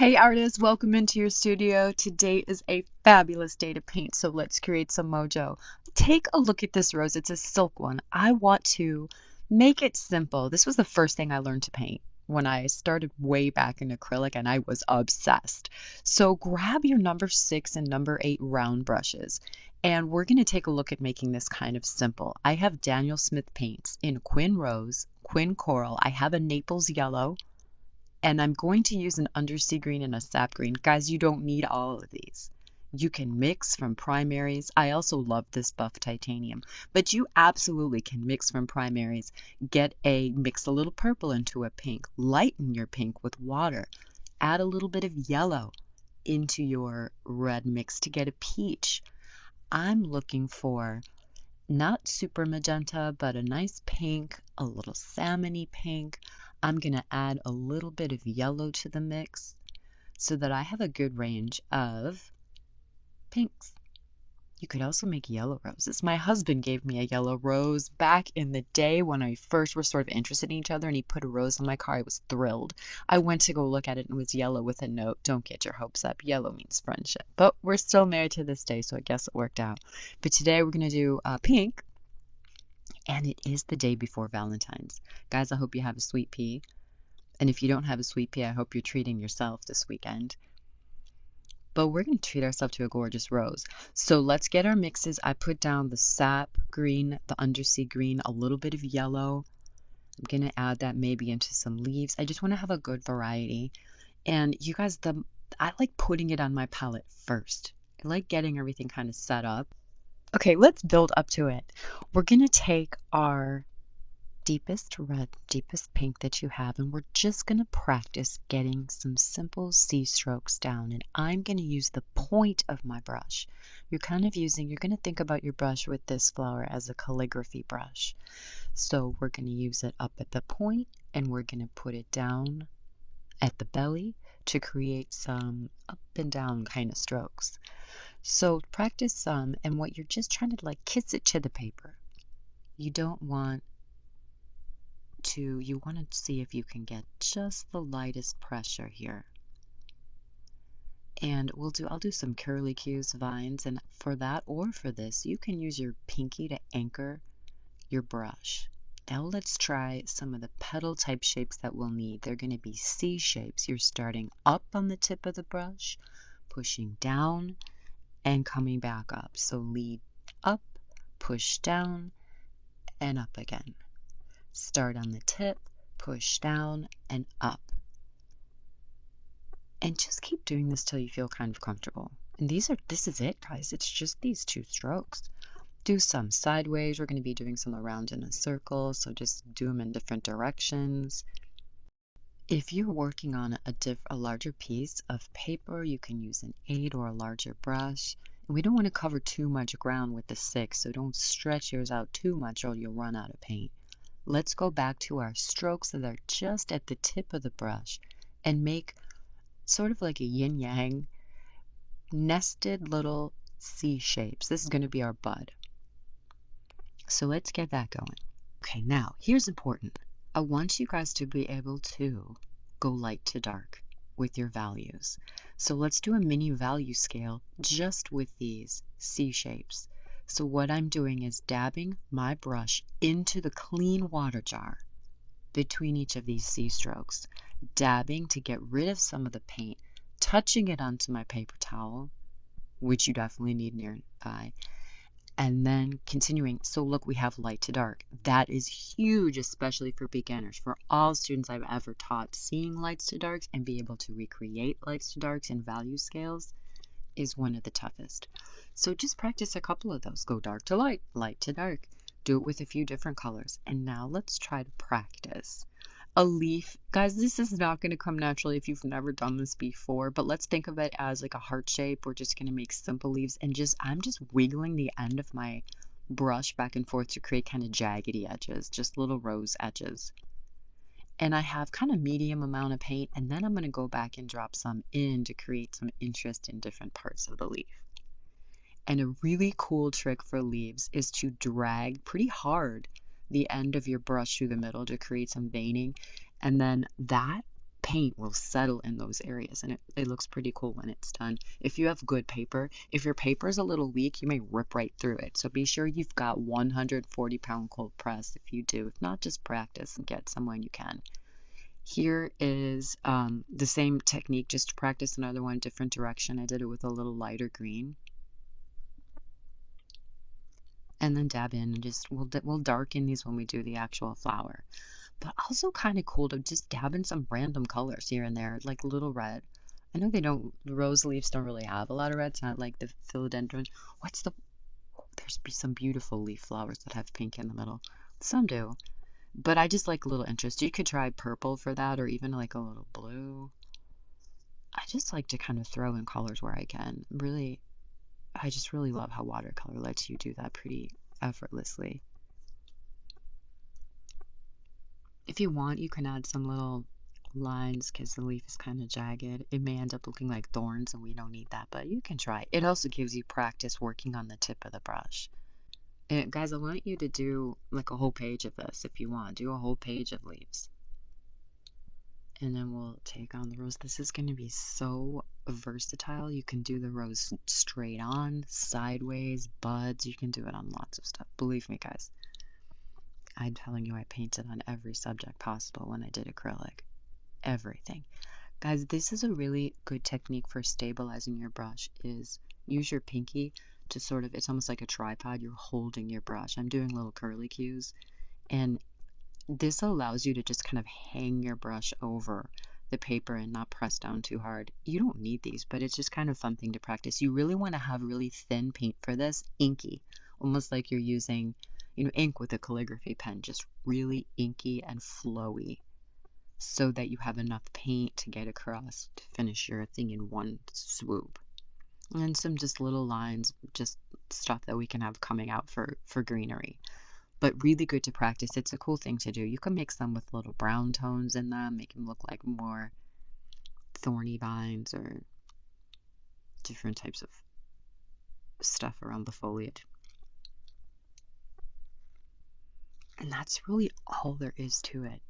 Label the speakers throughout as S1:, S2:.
S1: Hey artists, welcome into your studio. Today is a fabulous day to paint, so let's create some mojo. Take a look at this rose. It's a silk one. I want to make it simple. This was the first thing I learned to paint when I started way back in acrylic and I was obsessed. So grab your number 6 and number 8 round brushes and we're going to take a look at making this kind of simple. I have Daniel Smith paints in Quin Rose, Quin Coral. I have a Naples Yellow, and I'm going to use an undersea green and a sap green. Guys, you don't need all of these. You can mix from primaries. I also love this buff titanium, but you absolutely can mix from primaries. Mix a little purple into a pink. Lighten your pink with water. Add a little bit of yellow into your red mix to get a peach. I'm looking for not super magenta, but a nice pink, a little salmony pink. I'm going to add a little bit of yellow to the mix so that I have a good range of pinks. You could also make yellow roses. My husband gave me a yellow rose back in the day when I first were sort of interested in each other, and he put a rose on my car. I was thrilled. I went to go look at it and it was yellow with a note. Don't get your hopes up. Yellow means friendship. But we're still married to this day, so I guess it worked out. But today we're going to do pink. And it is the day before Valentine's. Guys, I hope you have a sweet pea. And if you don't have a sweet pea, I hope you're treating yourself this weekend. But we're going to treat ourselves to a gorgeous rose. So let's get our mixes. I put down the sap green, the undersea green, a little bit of yellow. I'm going to add that maybe into some leaves. I just want to have a good variety. And you guys, I like putting it on my palette first. I like getting everything kind of set up. Okay, let's build up to it. We're going to take our deepest red, deepest pink that you have, and we're just going to practice getting some simple C strokes down. And I'm going to use the point of my brush. You're going to think about your brush with this flower as a calligraphy brush. So we're going to use it up at the point, and we're going to put it down at the belly to create some up and down kind of strokes. So practice some, and what you're just trying to kiss it to the paper. You want to see if you can get just the lightest pressure here. And I'll do some curlicues vines, and for that or for this, you can use your pinky to anchor your brush. Now let's try some of the petal type shapes that we'll need. They're going to be C shapes. You're starting up on the tip of the brush, pushing down, and coming back up. So lead up, push down, and up again. Start on the tip, push down, and up. And just keep doing this till you feel kind of comfortable. And this is it, guys. It's just these 2 strokes. Do some sideways. We're going to be doing some around in a circle, so just do them in different directions. If you're working on a larger piece of paper, you can use an 8 or a larger brush. And we don't want to cover too much ground with the 6, so don't stretch yours out too much or you'll run out of paint. Let's go back to our strokes that are just at the tip of the brush and make sort of like a yin-yang nested little C shapes. This is going to be our bud. So let's get that going. Okay, now here's important. I want you guys to be able to go light to dark with your values. So let's do a mini value scale just with these C shapes. So what I'm doing is dabbing my brush into the clean water jar between each of these C strokes. Dabbing to get rid of some of the paint, touching it onto my paper towel, which you definitely need nearby, and then continuing. So look, we have light to dark. That is huge, especially for beginners. For all students I've ever taught, seeing lights to darks and be able to recreate lights to darks in value scales is one of the toughest. So just practice a couple of those. Go dark to light, light to dark. Do it with a few different colors. And now let's try to practice a leaf. Guys, this is not going to come naturally if you've never done this before, but let's think of it as like a heart shape. We're just going to make simple leaves, and I'm just wiggling the end of my brush back and forth to create kind of jaggedy edges, just little rose edges. And I have kind of medium amount of paint, and then I'm going to go back and drop some in to create some interest in different parts of the leaf. And a really cool trick for leaves is to drag pretty hard the end of your brush through the middle to create some veining, and then that paint will settle in those areas, and it looks pretty cool when it's done. If you have good paper, if your paper is a little weak, you may rip right through it. So be sure you've got 140-pound cold press if you do. If not, just practice and get some when you can. Here is the same technique, just to practice another one, different direction. I did it with a little lighter green. And then dab in and just, we'll darken these when we do the actual flower. But also kind of cool to just dab in some random colors here and there, like a little red. I know they don't, the rose leaves don't really have a lot of red. It's not like the philodendron. What's the, there's some beautiful leaf flowers that have pink in the middle. Some do. But I just like a little interest. You could try purple for that, or even like a little blue. I just like to kind of throw in colors where I can. Really, I just really love how watercolor lets you do that pretty effortlessly. If you want, you can add some little lines because the leaf is kind of jagged. It may end up looking like thorns, and we don't need that, but you can try. It also gives you practice working on the tip of the brush. And guys, I want you to do like a whole page of this if you want. Do a whole page of leaves. And then we'll take on the rose. This is going to be so versatile. You can do the rose straight on, sideways, buds. You can do it on lots of stuff. Believe me, guys. I'm telling you, I painted on every subject possible when I did acrylic. Everything. Guys, this is a really good technique for stabilizing your brush, is use your pinky to sort of, it's almost like a tripod. You're holding your brush. I'm doing little curly cues, and this allows you to just kind of hang your brush over the paper and not press down too hard. You don't need these, but it's just kind of a fun thing to practice. You really want to have really thin paint for this, inky, almost like you're using, ink with a calligraphy pen, just really inky and flowy, so that you have enough paint to get across to finish your thing in one swoop. And some just little lines, just stuff that we can have coming out for greenery. But really good to practice. It's a cool thing to do. You can mix them with little brown tones in them, make them look like more thorny vines or different types of stuff around the foliage. And that's really all there is to it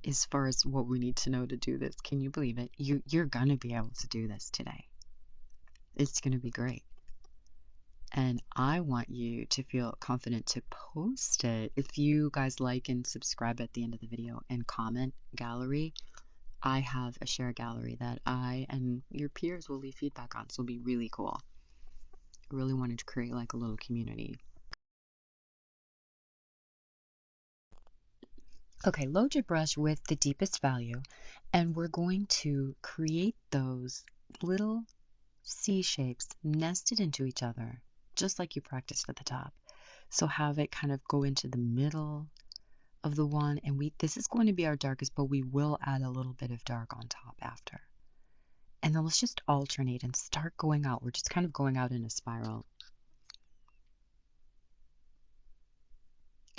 S1: as far as what we need to know to do this. Can you believe it? You're going to be able to do this today. It's going to be great. And I want you to feel confident to post it. If you guys like and subscribe at the end of the video and comment gallery, I have a share gallery that I and your peers will leave feedback on. So it'll be really cool. I really wanted to create like a little community. Okay, load your brush with the deepest value, and we're going to create those little C shapes nested into each other, just like you practiced at the top. So have it kind of go into the middle of the one, and this is going to be our darkest, but we will add a little bit of dark on top after. And then let's just alternate and start going out. We're just kind of going out in a spiral.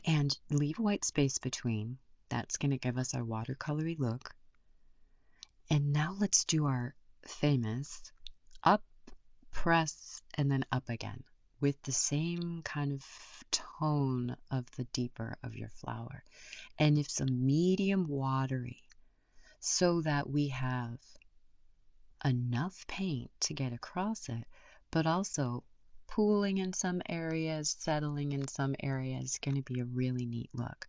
S1: And leave white space between. That's going to give us our watercolory look. And now let's do our famous up, press, and then up again with the same kind of tone of the deeper of your flower. And it's a medium watery so that we have enough paint to get across it, but also pooling in some areas, settling in some areas. Going to be a really neat look.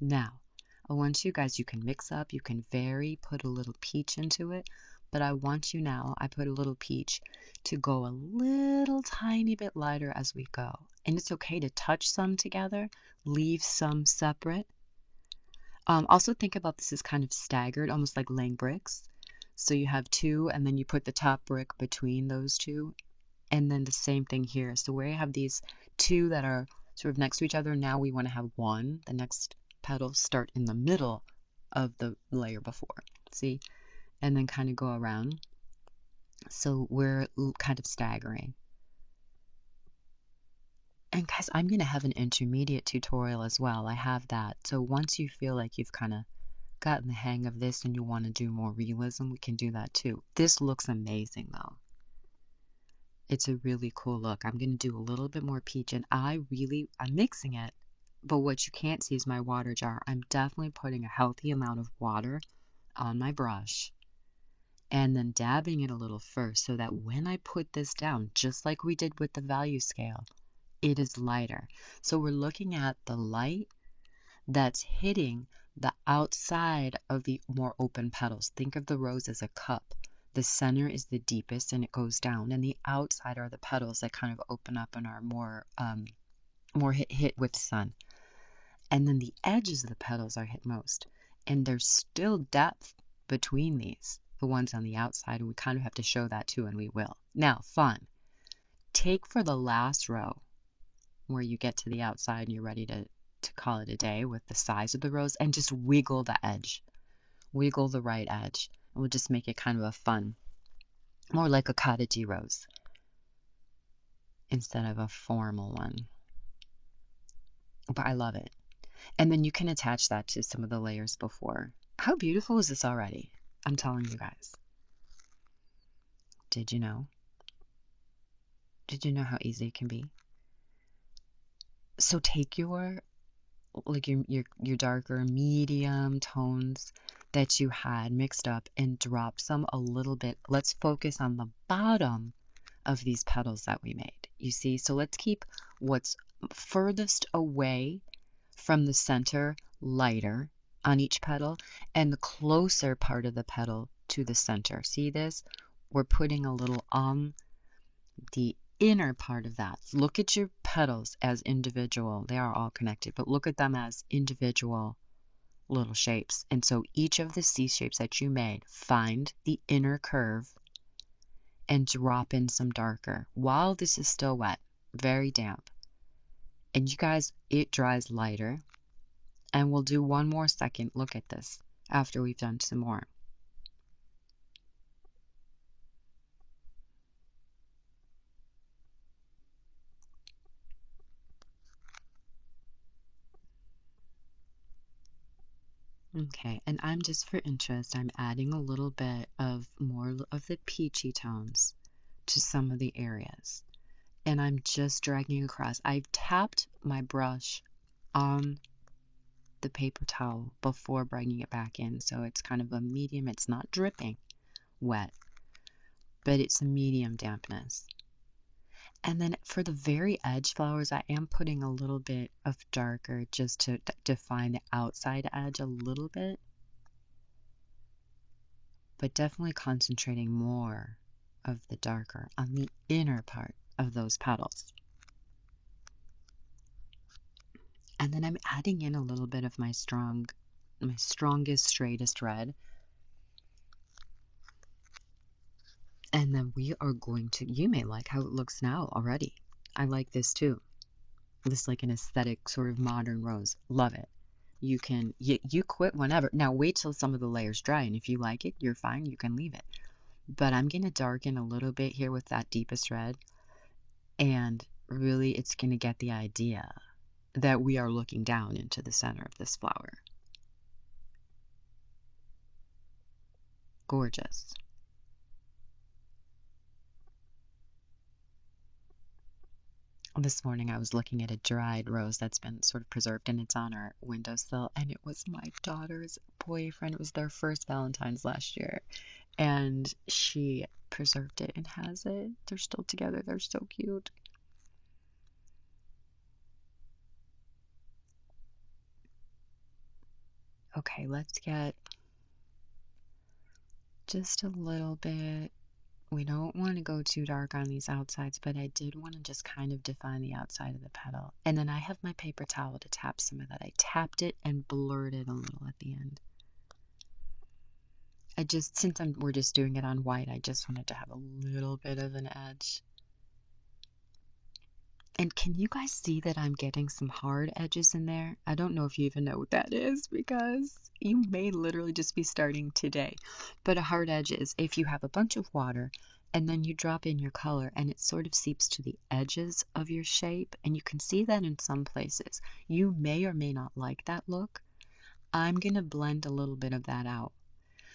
S1: Now, I want you guys, you can mix up, you can vary, put a little peach into it, but I want you now, I put a little peach to go a little tiny bit lighter as we go. And it's okay to touch some together, leave some separate. Also think about this as kind of staggered, almost like laying bricks. So you have two, and then you put the top brick between those two, and then the same thing here. So where you have these two that are sort of next to each other, now we want to have one. The next petals start in the middle of the layer before. See? And then kind of go around. So we're kind of staggering. And guys, I'm going to have an intermediate tutorial as well. I have that. So once you feel like you've kind of gotten the hang of this and you want to do more realism, we can do that too. This looks amazing though. It's a really cool look. I'm going to do a little bit more peach, and I'm mixing it, but what you can't see is my water jar. I'm definitely putting a healthy amount of water on my brush and then dabbing it a little first so that when I put this down, just like we did with the value scale, it is lighter. So we're looking at the light that's hitting the outside of the more open petals. Think of the rose as a cup. The center is the deepest and it goes down, and the outside are the petals that kind of open up and are more hit with sun. And then the edges of the petals are hit most. And there's still depth between these, the ones on the outside, and we kind of have to show that too, and we will. Now, fun. Take for the last row where you get to the outside and you're ready to call it a day with the size of the rose, and just wiggle the edge. Wiggle the right edge. And we'll just make it kind of a fun, more like a cottagey rose instead of a formal one. But I love it. And then you can attach that to some of the layers before. How beautiful is this already? I'm telling you guys. Did you know? Did you know how easy it can be? So take your darker medium tones that you had mixed up and drop some a little bit. Let's focus on the bottom of these petals that we made. You see? So let's keep what's furthest away from the center lighter on each petal and the closer part of the petal to the center. See this? We're putting a little on the inner part of that. Look at your petals as individual. They are all connected, but look at them as individual little shapes. And so each of the C shapes that you made, find the inner curve and drop in some darker while this is still wet, very damp. And you guys, it dries lighter. And we'll do one more second look at this after we've done some more. Okay, and I'm just for interest, I'm adding a little bit of more of the peachy tones to some of the areas. And I'm just dragging across. I've tapped my brush on the paper towel before bringing it back in. So it's kind of a medium, it's not dripping wet, but it's a medium dampness. And then for the very edge flowers, I am putting a little bit of darker just to define the outside edge a little bit, but definitely concentrating more of the darker on the inner part of those petals. And then I'm adding in a little bit of my strongest, straightest red. And then we are going to, you may like how it looks now already. I like this too. This like an aesthetic sort of modern rose. Love it. You can, you quit whenever. Now wait till some of the layers dry, and if you like it, you're fine, you can leave it. But I'm going to darken a little bit here with that deepest red. And really it's going to get the idea that we are looking down into the center of this flower. Gorgeous. This morning I was looking at a dried rose that's been sort of preserved, and it's on our windowsill, and it was my daughter's boyfriend. It was their first Valentine's last year, and she preserved it and has it. They're still together. They're so cute. Okay, let's get just a little bit. We don't want to go too dark on these outsides, but I did want to just kind of define the outside of the petal. And then I have my paper towel to tap some of that. I tapped it and blurred it a little at the end. Since we're just doing it on white, I just wanted to have a little bit of an edge. And can you guys see that I'm getting some hard edges in there? I don't know if you even know what that is, because you may literally just be starting today. But a hard edge is if you have a bunch of water and then you drop in your color and it sort of seeps to the edges of your shape, and you can see that in some places. You may or may not like that look. I'm going to blend a little bit of that out.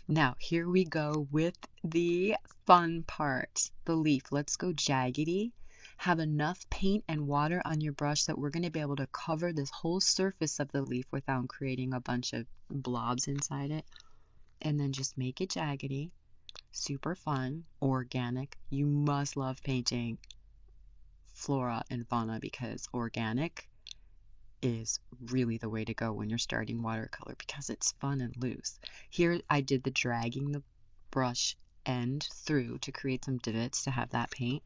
S1: Now, here we go with the fun part, the leaf. Let's go jaggedy. Have enough paint and water on your brush that we're going to be able to cover this whole surface of the leaf without creating a bunch of blobs inside it. and then just make it jaggedy. Super fun, organic. You must love painting flora and fauna because organic is really the way to go when you're starting watercolor because it's fun and loose. Here I did the dragging the brush end through to create some divots to have that paint.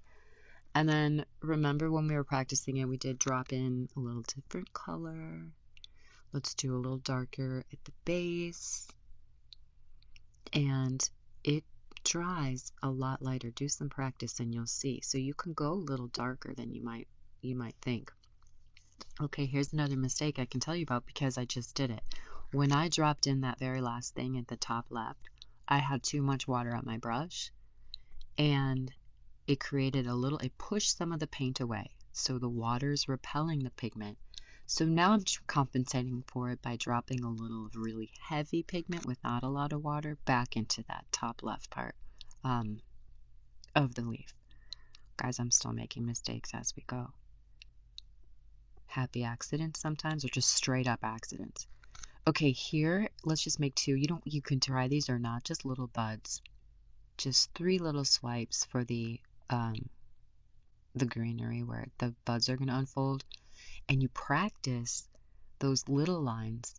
S1: And then remember when we were practicing it, we did drop in a little different color. Let's do a little darker at the base. And it dries a lot lighter. Do some practice and you'll see. So you can go a little darker than you might think. Okay, here's another mistake I can tell you about because I just did it. When I dropped in that very last thing at the top left, I had too much water on my brush and it pushed some of the paint away. So the water's repelling the pigment. So now I'm compensating for it by dropping a little of really heavy pigment with not a lot of water back into that top left part of the leaf. Guys, I'm still making mistakes as we go. Happy accidents sometimes, or just straight up accidents. Okay, here, let's just make two. You can try these or not, just little buds. Just 3 little swipes for the greenery where the buds are going to unfold. And you practice those little lines,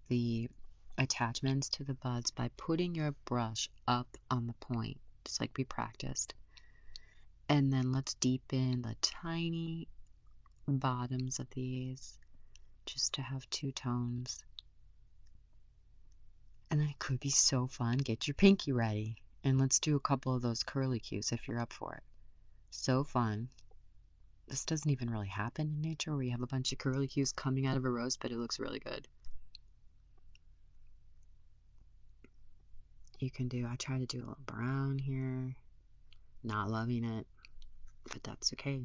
S1: the attachments to the buds, by putting your brush up on the point, just like we practiced. And then let's deepen the tiny bottoms of these just to have 2 tones. And then it could be so fun. Get your pinky ready and let's do a couple of those curly cues if you're up for it. So fun. This doesn't even really happen in nature where you have a bunch of curly cues coming out of a rose, but it looks really good. I try to do a little brown here. Not loving it, but that's okay.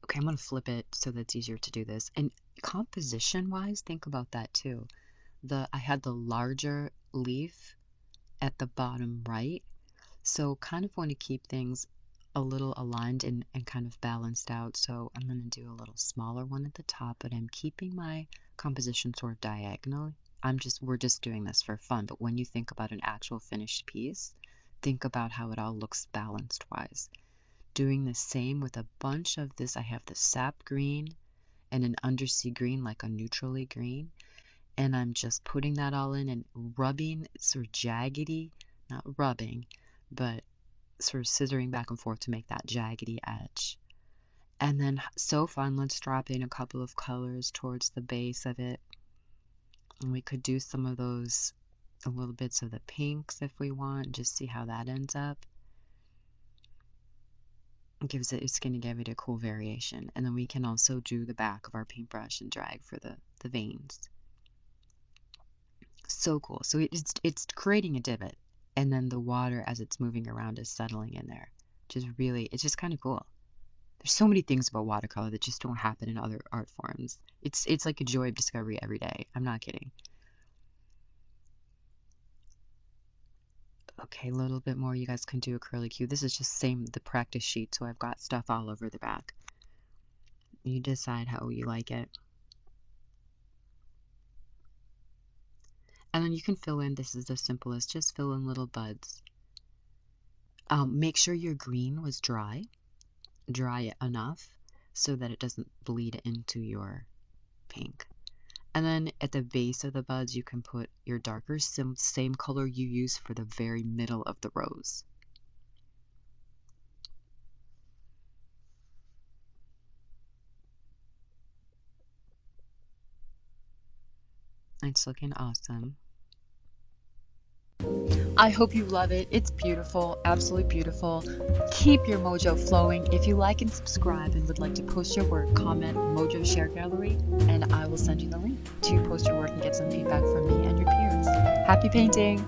S1: Okay, I'm going to flip it so that's easier to do this. And composition-wise, think about that too. I had the larger leaf at the bottom right, so kind of want to keep things a little aligned and kind of balanced out. So I'm going to do a little smaller one at the top, but I'm keeping my composition sort of diagonal. We're just doing this for fun, but when you think about an actual finished piece, think about how it all looks balanced wise. Doing the same with a bunch of this. I have the sap green and an undersea green, like a neutrally green, and I'm just putting that all in and rubbing, sort of jaggedy, not rubbing, but sort of scissoring back and forth to make that jaggedy edge. And then, so fun, let's drop in a couple of colors towards the base of it. And we could do some of those, a little bits of the pinks if we want, just see how that ends up. It's going to give it a cool variation. And then we can also do the back of our paintbrush and drag for the veins. So cool. So it's creating a divot, and then the water as it's moving around is settling in there. It's just kind of cool. There's so many things about watercolor that just don't happen in other art forms. It's like a joy of discovery every day. I'm not kidding. Okay, a little bit more. You guys can do a curly cue. This is just the practice sheet, so I've got stuff all over the back. You decide how you like it. And then you can fill in, this is the simplest, just fill in little buds. Make sure your green was dry it enough so that it doesn't bleed into your pink. And then at the base of the buds, you can put your darker, same color you use for the very middle of the rose. It's looking awesome. I hope you love it. It's beautiful, absolutely beautiful. Keep your mojo flowing. If you like and subscribe and would like to post your work, comment Mojo Share Gallery, and I will send you the link to post your work and get some feedback from me and your peers. Happy painting!